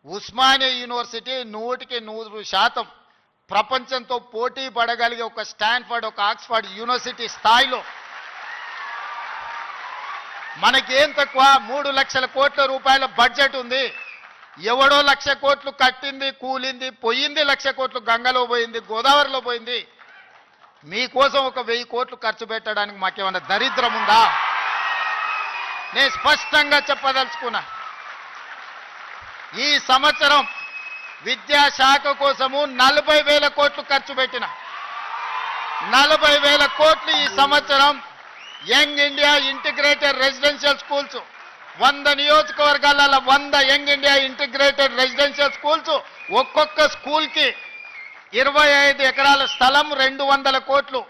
Osmania university 100% ప్రపంచంతో పోటీ పడగలిగే ఒక స్టాన్ఫర్డ్, ఒక ఆక్స్ఫర్డ్ యూనివర్సిటీ స్థాయిలో మనకేం తక్కువ 3 లక్షల కోట్ల రూపాయల బడ్జెట్ ఉంది. ఎవడో 1,00,000 కోట్లు కట్టింది, కూలింది, పోయింది. 1,00,000 కోట్లు గంగలో పోయింది, గోదావరిలో పోయింది. మీకోసం ఒక 1000 కోట్లు ఖర్చు పెట్టడానికి మాకేమన్నా దరిద్రం ఉందా? నేను స్పష్టంగా చెప్పదలుచుకున్నా. ఈ సంవత్సరం విద్యాశాఖ కోసము 40,000 కోట్లు ఖర్చు పెట్టిన 40,000 కోట్లు ఈ సంవత్సరం young India integrated residential schools 100 నియోజకవర్గాలలో 100 young India integrated residential schools, ఒక్కొక్క స్కూల్కి 25 ఎకరాల స్థలం, 200 కోట్లు,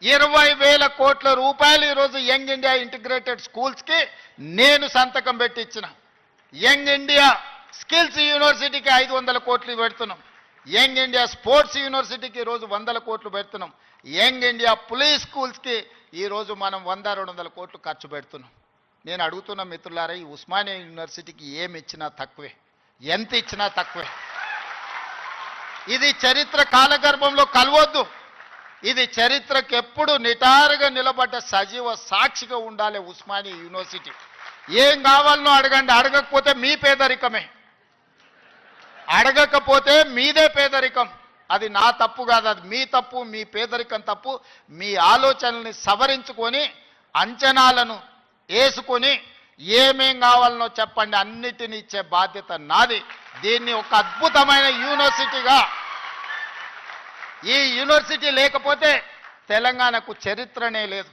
20,000 కోట్ల రూపాయలు ఈరోజు యంగ్ ఇండియా ఇంటిగ్రేటెడ్ స్కూల్స్కి నేను సంతకం పెట్టి ఇచ్చిన. యంగ్ ఇండియా స్కిల్స్ యూనివర్సిటీకి 500 కోట్లు పెడుతున్నాం. యంగ్ ఇండియా స్పోర్ట్స్ యూనివర్సిటీకి ఈరోజు 100 కోట్లు పెడుతున్నాం. యంగ్ ఇండియా పులీస్ స్కూల్స్కి ఈరోజు మనం 100-200 కోట్లు ఖర్చు పెడుతున్నాం. నేను అడుగుతున్న మిత్రులారా, ఈ ఉస్మానియా యూనివర్సిటీకి ఏమి ఇచ్చినా తక్కువే, ఎంత ఇచ్చినా తక్కువే. ఇది చరిత్ర కాలగర్భంలో కలవద్దు. ఇది చరిత్రకు ఎప్పుడు నిటారుగా నిలబడ్డ సజీవ సాక్షిగా ఉండాలి ఉస్మానియా యూనివర్సిటీ. ఏం కావాలనో అడగండి, అడగకపోతే మీ పేదరికమే, అడగకపోతే మీదే పేదరికం. అది నా తప్పు కాదు, అది మీ తప్పు, మీ పేదరికం తప్పు. మీ ఆలోచనల్ని సవరించుకొని అంచనాలను వేసుకొని ఏమేం కావాలనో చెప్పండి, అన్నిటిని ఇచ్చే బాధ్యత నాది. దీన్ని ఒక అద్భుతమైన యూనివర్సిటీగా, ఈ యూనివర్సిటీ లేకపోతే తెలంగాణకు చరిత్రనే లేదు.